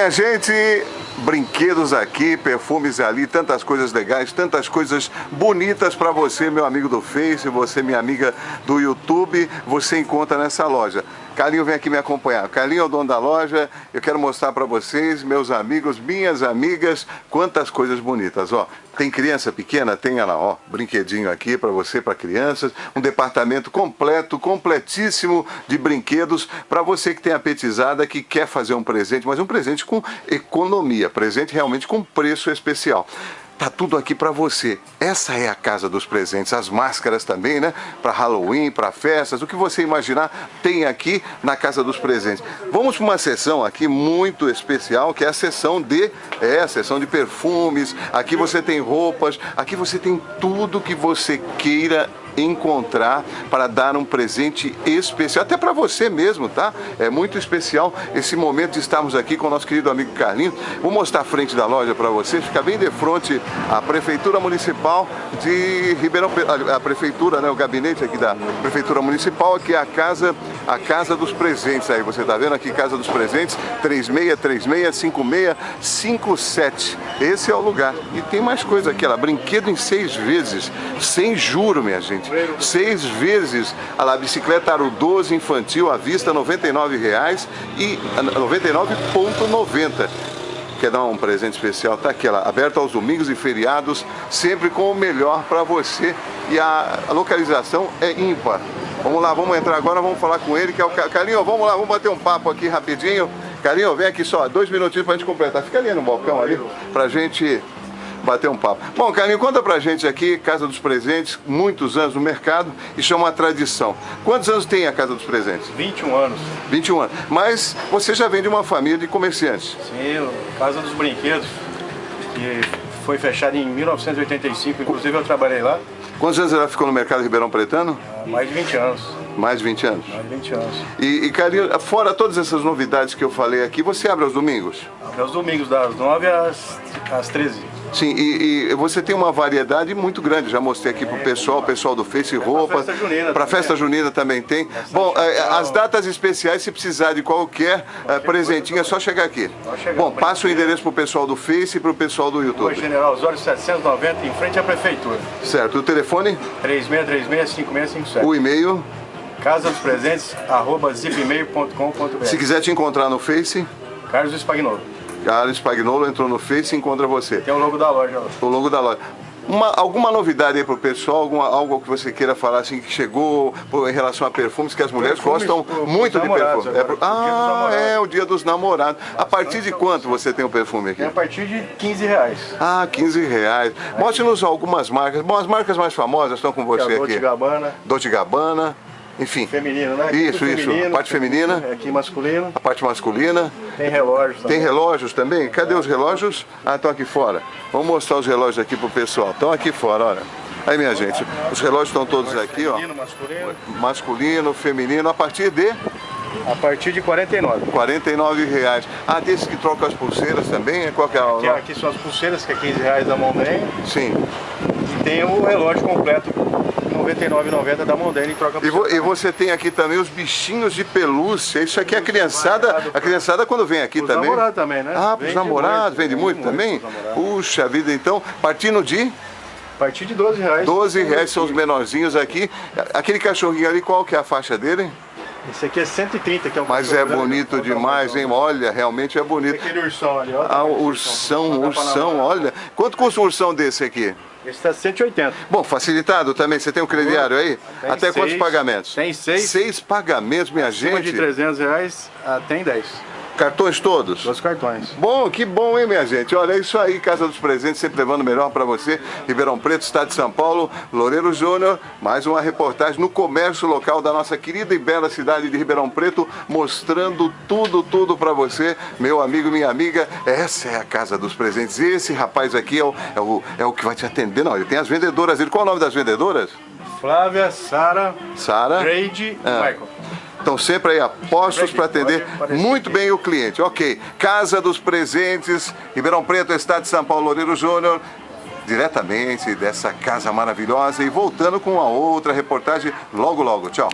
Gente, brinquedos aqui, perfumes ali, tantas coisas legais, tantas coisas bonitas para você, meu amigo do Face, você, minha amiga do YouTube, você encontra nessa loja. Carlinho, vem aqui me acompanhar. Carlinho é o dono da loja. Eu quero mostrar para vocês, meus amigos, minhas amigas, quantas coisas bonitas. Ó, tem criança pequena? Tem ela, ó, brinquedinho aqui para você, para crianças. Um departamento completo, completíssimo de brinquedos para você que tem a petizada, que quer fazer um presente, mas um presente com economia, presente realmente com preço especial. Tá tudo aqui para você. Essa é a casa dos presentes, as máscaras também, né? Para Halloween, para festas, o que você imaginar tem aqui na casa dos presentes. Vamos para uma sessão aqui muito especial, que é a sessão de perfumes. Aqui você tem roupas, aqui você tem tudo que você queira encontrar para dar um presente especial, até para você mesmo, tá? É muito especial esse momento de estarmos aqui com o nosso querido amigo Carlinho. Vou mostrar a frente da loja para você, fica bem de frente à Prefeitura Municipal de Ribeirão Preto, a Prefeitura, né, o gabinete aqui da Prefeitura Municipal, que é a casa dos presentes aí, você tá vendo aqui, Casa dos Presentes, 36365657, esse é o lugar. E tem mais coisa aqui, ó, brinquedo em 6 vezes, sem juro, minha gente. 6 vezes a bicicleta Aro 12 infantil à vista, R$ 99,00 e 99,90. Quer dar um presente especial? Tá aqui, ela aberta aos domingos e feriados, sempre com o melhor para você. E a localização é ímpar. Vamos lá, vamos entrar agora, vamos falar com ele, que é o Carlinho. Vamos lá, vamos bater um papo aqui rapidinho. Carlinho, vem aqui só, 2 minutinhos pra gente completar. Fica ali no balcão ali, pra gente bater um papo. Bom, Carlinho, conta pra gente aqui, Casa dos Presentes, muitos anos no mercado, isso é uma tradição. Quantos anos tem a Casa dos Presentes? 21 anos. 21 anos. Mas você já vem de uma família de comerciantes. Sim, Casa dos Brinquedos, que foi fechada em 1985, inclusive eu trabalhei lá. Quantos anos ela ficou no mercado ribeirão pretano? Mais de 20 anos. Mais de 20 anos? Mais de 20 anos. E Carlinho, fora todas essas novidades que eu falei aqui, você abre aos domingos? Abre aos domingos, das 9 às 13. Sim, e você tem uma variedade muito grande, já mostrei aqui pro pessoal, o pessoal do Face, roupas. Para festa junina também tem. Bom, as datas especiais, se precisar de qualquer presentinho, é só chegar aqui. Bom, passa o endereço pro pessoal do Face e pro pessoal do YouTube. Rua General Osório 790, em frente à Prefeitura. Certo, o telefone? 3636-5657. O e-mail? casadospresentes@zipemail.com.br. Se quiser te encontrar no Face? Carlos Spagnolo. Carlos Spagnolo entrou no Face e encontra você. Tem o logo da loja. O logo da loja. Alguma novidade aí pro pessoal, algo que você queira falar assim que chegou em relação a perfumes, que as mulheres gostam muito de perfume. É o Dia dos Namorados. A partir de quanto você tem o perfume aqui? É a partir de R$15. Ah, R$15. Mostre-nos algumas marcas. Bom, as marcas mais famosas estão com você aqui. Dolce Gabbana. Dolce Gabbana. Enfim. Feminino, né? Isso. A parte feminina. Aqui masculino. A parte masculina. Tem relógios também. Tem relógios também? Cadê os relógios? Ah, estão aqui fora. Vamos mostrar os relógios aqui pro pessoal. Estão aqui fora, olha. Aí, minha gente, os relógios estão todos aqui, ó. Feminino, masculino. Masculino, feminino, a partir de? A partir de R$49. R$49. Ah, desses que trocam as pulseiras também? Qual que é aqui são as pulseiras, que é R$15 da Mondane. Sim. E tem o relógio completo, R$99,90 da Mondane e troca e você tem aqui também os bichinhos de pelúcia. Isso aqui é a criançada quando vem aqui também. Os namorados também, né? Ah, para os namorados, vende muito também? Puxa vida, então, partindo de? A partir de R$12. R$12 são os menorzinhos aqui. Aquele cachorrinho ali, qual que é a faixa dele? Esse aqui é 130, que é um Mas é bonito demais, hein? Olha, realmente é bonito. Aquele ursão ali, ó. Ah, ursão, olha. Quanto custa um ursão desse aqui? Esse está 180. Bom, facilitado também. Você tem um crediário aí? Tem até 6, quantos pagamentos? Tem 6. 6 pagamentos, minha gente. De R$300 até em 10. Cartões todos? 2 cartões. Bom, que bom, hein, minha gente? Olha, é isso aí, Casa dos Presentes, sempre levando o melhor para você. Ribeirão Preto, Estado de São Paulo, Loureiro Júnior, mais uma reportagem no comércio local da nossa querida e bela cidade de Ribeirão Preto, mostrando tudo para você, meu amigo, minha amiga. Essa é a Casa dos Presentes. Esse rapaz aqui é o que vai te atender. Não, ele tem as vendedoras dele. Qual é o nome das vendedoras? Flávia, Sara, Grade e Michael. Estão sempre aí a postos para atender muito bem o cliente. Ok, Casa dos Presentes, Ribeirão Preto, Estado de São Paulo, Loureiro Júnior, diretamente dessa casa maravilhosa. E voltando com uma outra reportagem logo. Tchau.